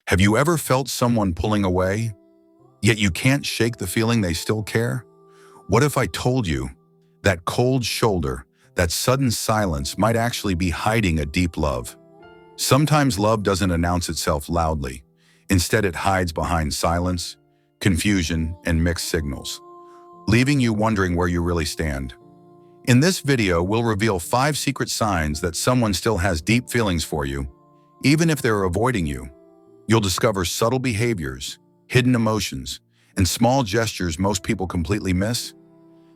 Have you ever felt someone pulling away, yet you can't shake the feeling they still care? What if I told you that cold shoulder, that sudden silence might actually be hiding a deep love? Sometimes love doesn't announce itself loudly. Instead, it hides behind silence, confusion, and mixed signals, leaving you wondering where you really stand. In this video, we'll reveal 5 secret signs that someone still has deep feelings for you, even if they're avoiding you. You'll discover subtle behaviors, hidden emotions, and small gestures most people completely miss.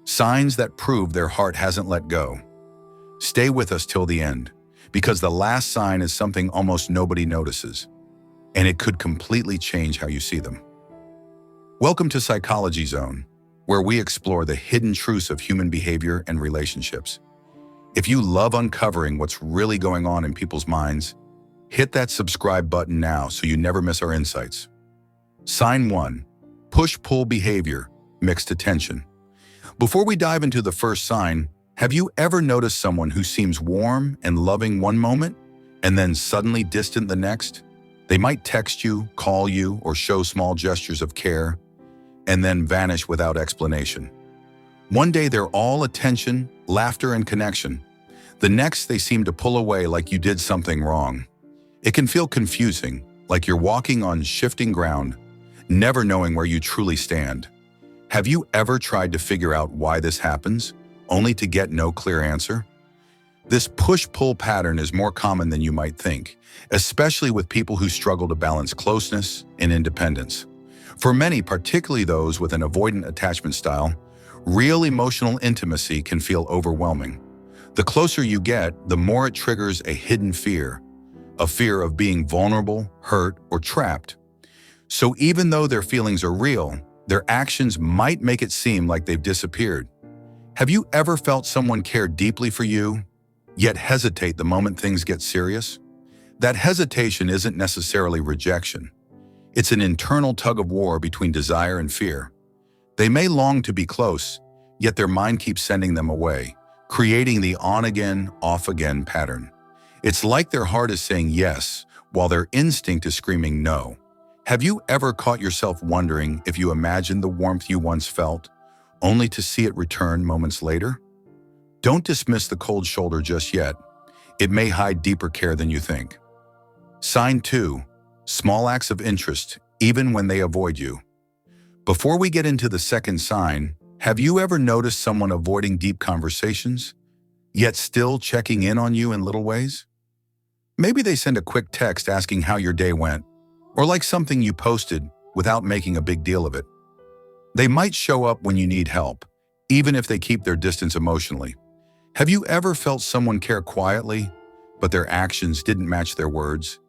Signs that prove their heart hasn't let go. Stay with us till the end, because the last sign is something almost nobody notices, and it could completely change how you see them. Welcome to Psychology Zone, where we explore the hidden truths of human behavior and relationships. If you love uncovering what's really going on in people's minds, hit that subscribe button now so you never miss our insights. Sign 1. Push-pull behavior, mixed attention. Before we dive into the first sign, have you ever noticed someone who seems warm and loving one moment and then suddenly distant the next? They might text you, call you, or show small gestures of care, and then vanish without explanation. One day they're all attention, laughter, and connection. The next they seem to pull away like you did something wrong. It can feel confusing, like you're walking on shifting ground, never knowing where you truly stand. Have you ever tried to figure out why this happens, only to get no clear answer? This push-pull pattern is more common than you might think, especially with people who struggle to balance closeness and independence. For many, particularly those with an avoidant attachment style, real emotional intimacy can feel overwhelming. The closer you get, the more it triggers a hidden fear, a fear of being vulnerable, hurt, or trapped. So even though their feelings are real, their actions might make it seem like they've disappeared. Have you ever felt someone care deeply for you, yet hesitate the moment things get serious? That hesitation isn't necessarily rejection. It's an internal tug-of-war between desire and fear. They may long to be close, yet their mind keeps sending them away, creating the on-again, off-again pattern. It's like their heart is saying yes, while their instinct is screaming no. Have you ever caught yourself wondering if you imagined the warmth you once felt, only to see it return moments later? Don't dismiss the cold shoulder just yet. It may hide deeper care than you think. Sign 2. Small acts of interest, even when they avoid you. Before we get into the second sign, have you ever noticed someone avoiding deep conversations, yet still checking in on you in little ways? Maybe they send a quick text asking how your day went, or like something you posted without making a big deal of it. They might show up when you need help, even if they keep their distance emotionally. Have you ever felt someone care quietly, but their actions didn't match their words?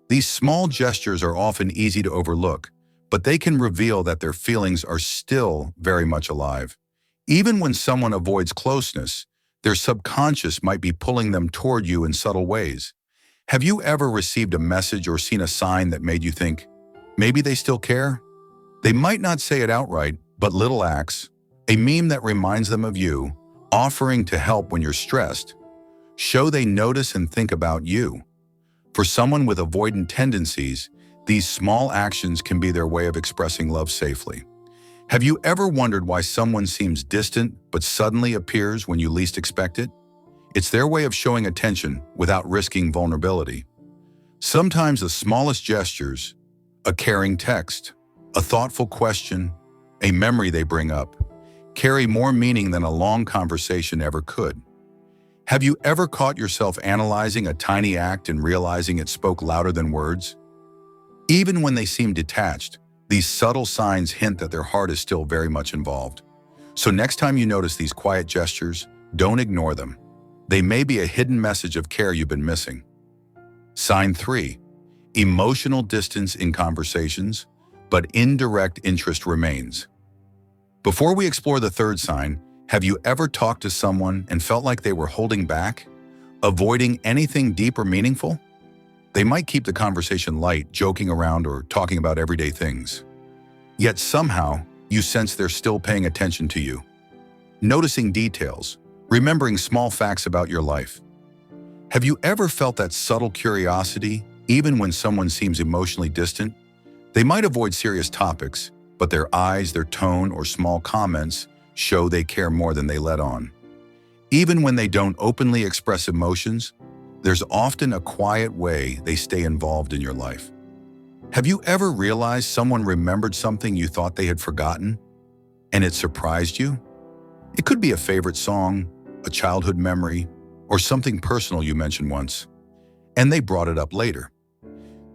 These small gestures are often easy to overlook, but they can reveal that their feelings are still very much alive. Even when someone avoids closeness, their subconscious might be pulling them toward you in subtle ways. Have you ever received a message or seen a sign that made you think, maybe they still care? They might not say it outright, but little acts, a meme that reminds them of you, offering to help when you're stressed, show they notice and think about you. For someone with avoidant tendencies, these small actions can be their way of expressing love safely. Have you ever wondered why someone seems distant but suddenly appears when you least expect it? It's their way of showing attention without risking vulnerability. Sometimes the smallest gestures, a caring text, a thoughtful question, a memory they bring up, carry more meaning than a long conversation ever could. Have you ever caught yourself analyzing a tiny act and realizing it spoke louder than words? Even when they seem detached, these subtle signs hint that their heart is still very much involved. So next time you notice these quiet gestures, don't ignore them. They may be a hidden message of care you've been missing. Sign 3. Emotional distance in conversations, but indirect interest remains. Before we explore the third sign, have you ever talked to someone and felt like they were holding back, avoiding anything deep or meaningful? They might keep the conversation light, joking around or talking about everyday things. Yet somehow, you sense they're still paying attention to you. Noticing details, remembering small facts about your life. Have you ever felt that subtle curiosity, Even when someone seems emotionally distant, they might avoid serious topics, but their eyes, their tone, or small comments show they care more than they let on. Even when they don't openly express emotions, there's often a quiet way they stay involved in your life. Have you ever realized someone remembered something you thought they had forgotten, and it surprised you? It could be a favorite song, a childhood memory, or something personal you mentioned once, and they brought it up later.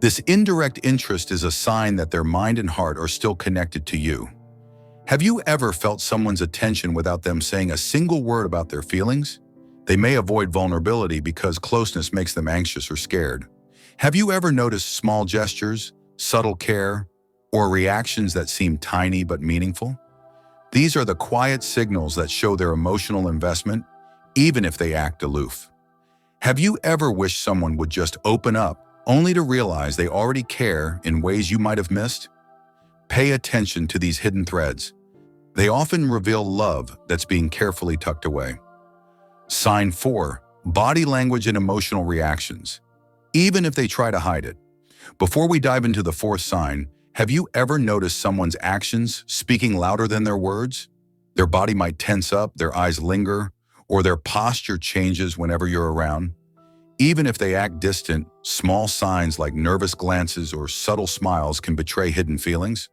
This indirect interest is a sign that their mind and heart are still connected to you. Have you ever felt someone's attention without them saying a single word about their feelings? They may avoid vulnerability because closeness makes them anxious or scared. Have you ever noticed small gestures, subtle care, or reactions that seem tiny but meaningful? These are the quiet signals that show their emotional investment, even if they act aloof. Have you ever wished someone would just open up, only to realize they already care in ways you might have missed? Pay attention to these hidden threads. They often reveal love that's being carefully tucked away. Sign 4. Body language and emotional reactions, even if they try to hide it. Before we dive into the fourth sign, have you ever noticed someone's actions speaking louder than their words? Their body might tense up, their eyes linger, or their posture changes whenever you're around. Even if they act distant, small signs like nervous glances or subtle smiles can betray hidden feelings.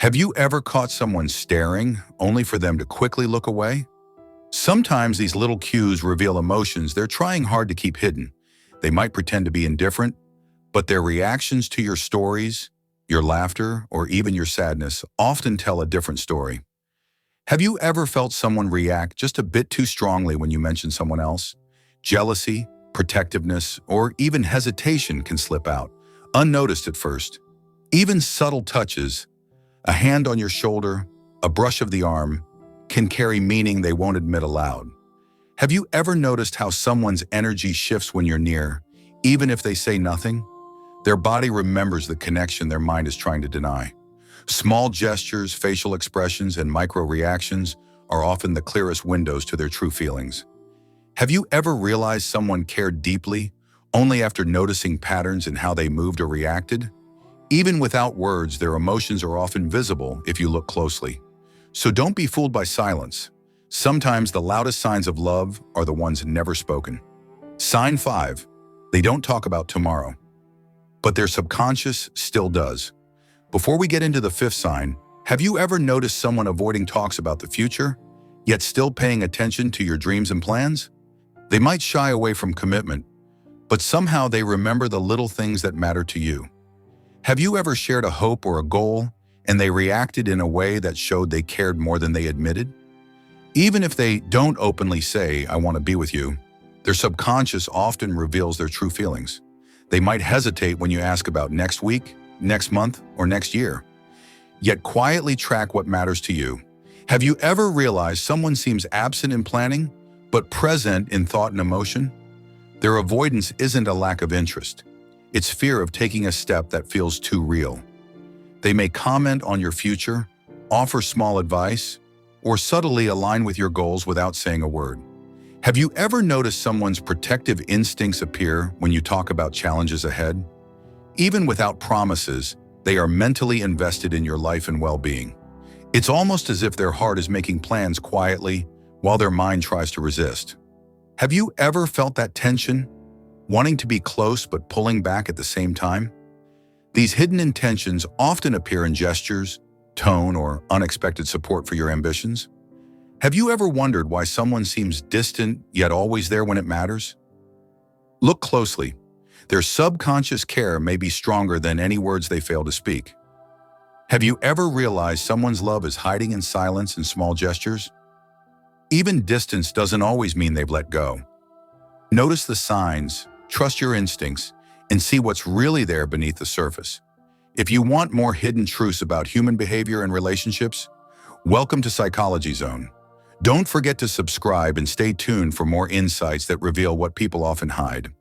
Have you ever caught someone staring, only for them to quickly look away? Sometimes these little cues reveal emotions they're trying hard to keep hidden. They might pretend to be indifferent, but their reactions to your stories, your laughter, or even your sadness often tell a different story. Have you ever felt someone react just a bit too strongly when you mention someone else? Jealousy, protectiveness, or even hesitation can slip out, unnoticed at first. Even subtle touches, a hand on your shoulder, a brush of the arm, can carry meaning they won't admit aloud. Have you ever noticed how someone's energy shifts when you're near, even if they say nothing? Their body remembers the connection their mind is trying to deny. Small gestures, facial expressions, and micro-reactions are often the clearest windows to their true feelings. Have you ever realized someone cared deeply, only after noticing patterns in how they moved or reacted? Even without words, their emotions are often visible if you look closely. So don't be fooled by silence. Sometimes the loudest signs of love are the ones never spoken. Sign 5. They don't talk about tomorrow, but their subconscious still does. Before we get into the fifth sign, have you ever noticed someone avoiding talks about the future, yet still paying attention to your dreams and plans? They might shy away from commitment, but somehow they remember the little things that matter to you. Have you ever shared a hope or a goal, and they reacted in a way that showed they cared more than they admitted? Even if they don't openly say, "I want to be with you," their subconscious often reveals their true feelings. They might hesitate when you ask about next week, next month, or next year, yet quietly track what matters to you. Have you ever realized someone seems absent in planning, but present in thought and emotion? Their avoidance isn't a lack of interest. It's fear of taking a step that feels too real. They may comment on your future, offer small advice, or subtly align with your goals without saying a word. Have you ever noticed someone's protective instincts appear when you talk about challenges ahead? Even without promises, they are mentally invested in your life and well-being. It's almost as if their heart is making plans quietly while their mind tries to resist. Have you ever felt that tension, wanting to be close but pulling back at the same time? These hidden intentions often appear in gestures, tone, or unexpected support for your ambitions. Have you ever wondered why someone seems distant yet always there when it matters? Look closely. Their subconscious care may be stronger than any words they fail to speak. Have you ever realized someone's love is hiding in silence and small gestures? Even distance doesn't always mean they've let go. Notice the signs, trust your instincts, and see what's really there beneath the surface. If you want more hidden truths about human behavior and relationships, welcome to Psychology Zone. Don't forget to subscribe and stay tuned for more insights that reveal what people often hide.